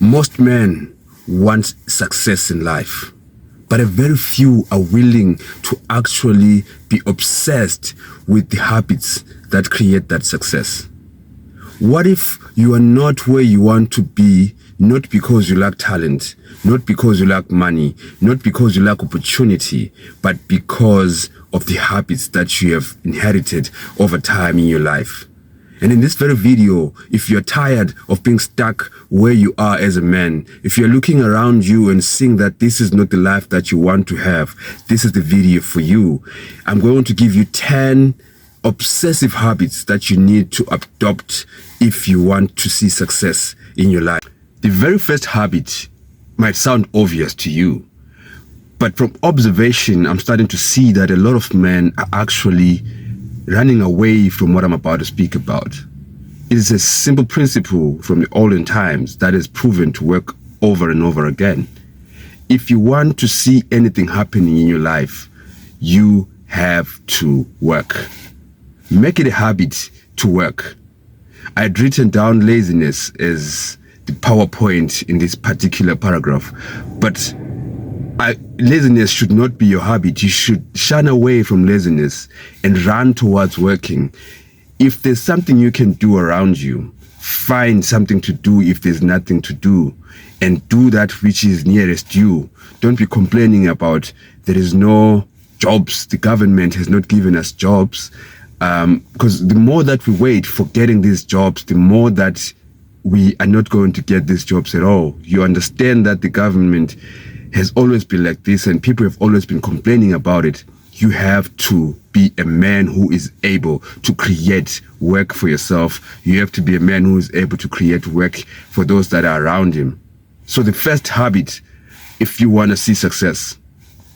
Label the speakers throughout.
Speaker 1: Most men want success in life, but a very few are willing to actually be obsessed with the habits that create that success. What if you are not where you want to be, not because you lack talent, not because you lack money, not because you lack opportunity, but because of the habits that you have inherited over time in your life? And in this very video, if you're tired of being stuck where you are as a man, if you're looking around you and seeing that this is not the life that you want to have, this is the video for you. I'm going to give you 10 obsessive habits that you need to adopt if you want to see success in your life. The very first habit might sound obvious to you, but from observation, I'm starting to see that a lot of men are actually running away from what I'm about to speak about. It is a simple principle from the olden times that is proven to work over and over again. If you want to see anything happening in your life, you have to work. Make it a habit to work. I had written down laziness as the PowerPoint in this particular paragraph, but laziness should not be your habit. You should shun away from laziness and run towards working. If there's something you can do around you, find something to do if there's nothing to do, and do that which is nearest you. Don't be complaining about there is no jobs, the government has not given us jobs, because the more that we wait for getting these jobs, the more that we are not going to get these jobs at all. You understand that the government has always been like this and people have always been complaining about it. You have to be a man who is able to create work for yourself. You have to be a man who is able to create work for those that are around him. So the first habit, if you want to see success,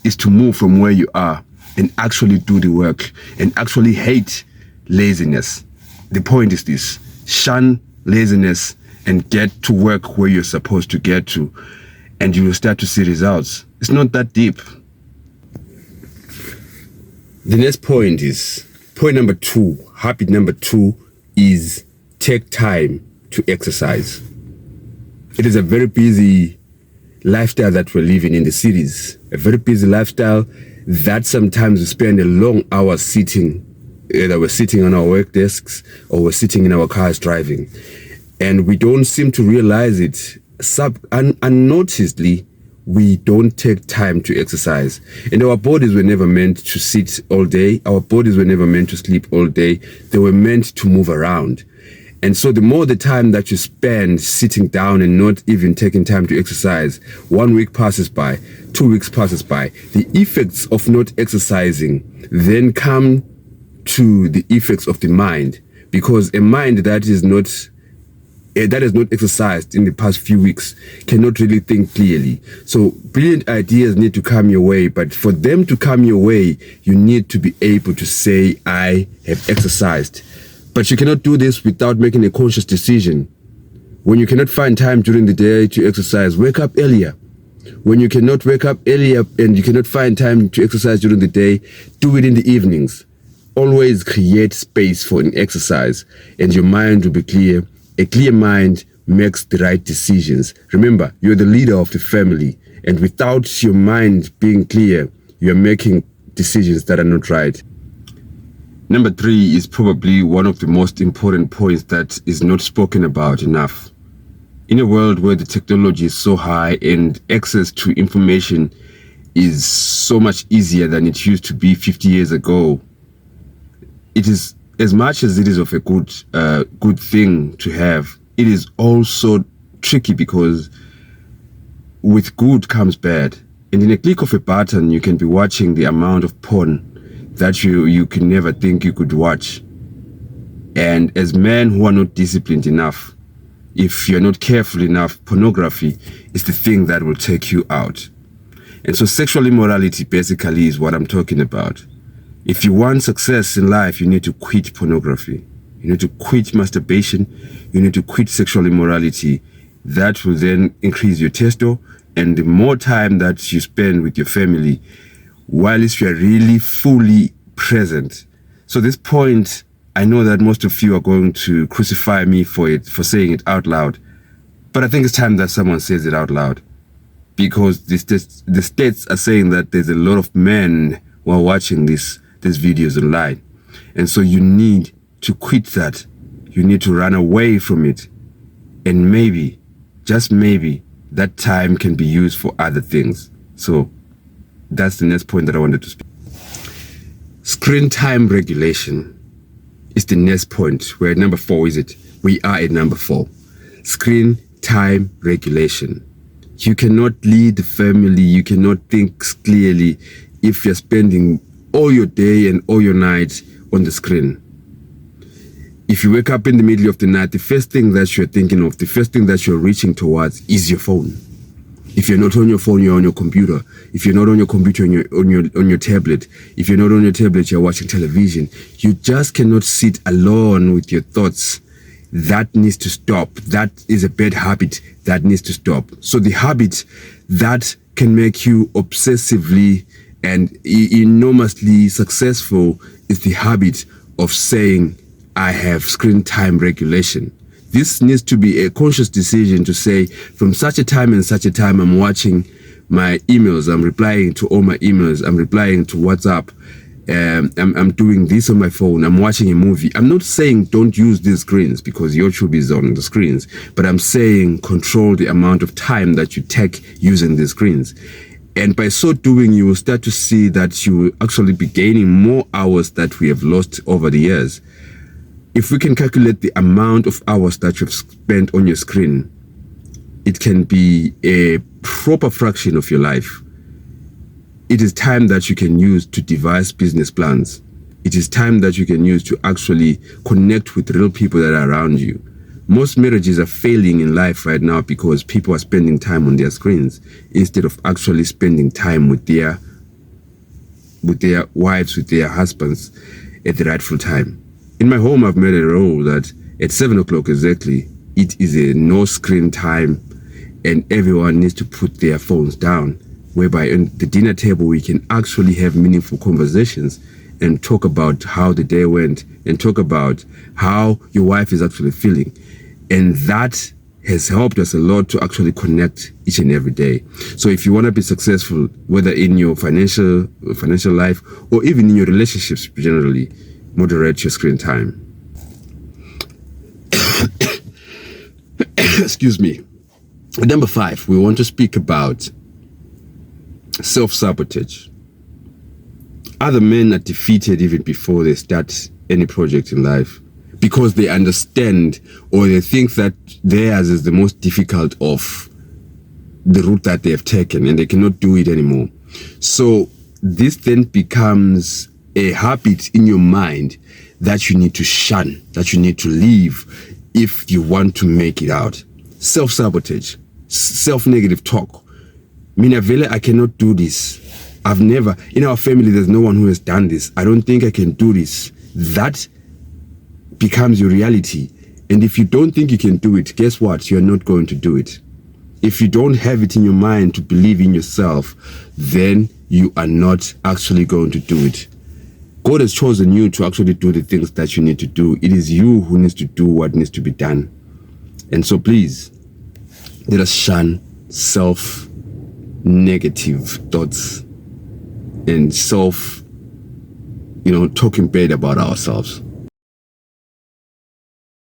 Speaker 1: is to move from where you are and actually do the work and actually hate laziness. The point is this: shun laziness and get to work where you're supposed to get to, and you will start to see results. It's not that deep. The next point is, point number 2, habit number 2 is take time to exercise. It is a very busy lifestyle that we're living in the cities, a very busy lifestyle that sometimes we spend a long hours sitting, either we're sitting on our work desks or we're sitting in our cars driving, and we don't seem to realize it. Unnoticedly, we don't take time to exercise. And our bodies were never meant to sit all day. Our bodies were never meant to sleep all day. They were meant to move around. And so the more the time that you spend sitting down and not even taking time to exercise, 1 week passes by, 2 weeks passes by. The effects of not exercising then come to the effects of the mind, because a mind that is not exercised in the past few weeks cannot really think clearly. So brilliant ideas need to come your way, but for them to come your way, you need to be able to say, I have exercised. But you cannot do this without making a conscious decision. When you cannot find time during the day to exercise, wake up earlier. When you cannot wake up earlier and you cannot find time to exercise during the day, do it in the evenings. Always create space for an exercise and your mind will be clear. A clear mind makes the right decisions. Remember, you're the leader of the family, and without your mind being clear, you're making decisions that are not right. Number 3 is probably one of the most important points that is not spoken about enough. In a world where the technology is so high and access to information is so much easier than it used to be 50 years ago, it is, as much as it is of a good thing to have, it is also tricky, because with good comes bad. And in a click of a button, you can be watching the amount of porn that you could never think you could watch. And as men who are not disciplined enough, if you're not careful enough, pornography is the thing that will take you out. And so sexual immorality basically is what I'm talking about. If you want success in life, you need to quit pornography. You need to quit masturbation. You need to quit sexual immorality. That will then increase your testo, and the more time that you spend with your family, whilst you are really fully present. So this point, I know that most of you are going to crucify me for saying it out loud, But I think it's time that someone says it out loud, because the stats are saying that there's a lot of men who are watching these videos online. And so you need to quit that. You need to run away from it. And maybe, just maybe, that time can be used for other things. So that's the next point that I wanted to speak. Screen time regulation is the next point. We're at number 4, is it? We are at number 4. Screen time regulation. You cannot lead the family, you cannot think clearly if you're spending all your day and all your night on the screen. If you wake up in the middle of the night, the first thing that you're thinking of, the first thing that you're reaching towards is your phone. If you're not on your phone, you're on your computer. If you're not on your computer, on your tablet. If you're not on your tablet, you're watching television. You just cannot sit alone with your thoughts. That needs to stop. That is a bad habit that needs to stop. So the habit that can make you obsessively and enormously successful is the habit of saying, I have screen time regulation. This needs to be a conscious decision to say, from such a time and such a time, I'm watching my emails, I'm replying to all my emails, I'm replying to WhatsApp, I'm doing this on my phone, I'm watching a movie. I'm not saying don't use these screens, because YouTube is on the screens, but I'm saying control the amount of time that you take using these screens. And by so doing, you will start to see that you will actually be gaining more hours that we have lost over the years. If we can calculate the amount of hours that you've spent on your screen, it can be a proper fraction of your life. It is time that you can use to devise business plans. It is time that you can use to actually connect with real people that are around you. Most marriages are failing in life right now because people are spending time on their screens instead of actually spending time with their wives, with their husbands at the rightful time. In my home, I've made a rule that at 7 o'clock exactly, it is a no screen time, and everyone needs to put their phones down, whereby on the dinner table, we can actually have meaningful conversations and talk about how the day went and talk about how your wife is actually feeling. And that has helped us a lot to actually connect each and every day. So if you want to be successful, whether in your financial life or even in your relationships generally, moderate your screen time. Excuse me. Number 5, we want to speak about self-sabotage. Other men are defeated even before they start any project in life because they understand, or they think that theirs is the most difficult of the route that they have taken, and they cannot do it anymore. So this then becomes a habit in your mind that you need to shun, that you need to leave if you want to make it out. Self-sabotage, self-negative talk. Mina vele, I cannot do this. I've never, in our family, there's no one who has done this. I don't think I can do this. That becomes your reality. And if you don't think you can do it, guess what? You're not going to do it. If you don't have it in your mind to believe in yourself, then you are not actually going to do it. God has chosen you to actually do the things that you need to do. It is you who needs to do what needs to be done. And so please, let us shun self-negative thoughts and talking bad about ourselves.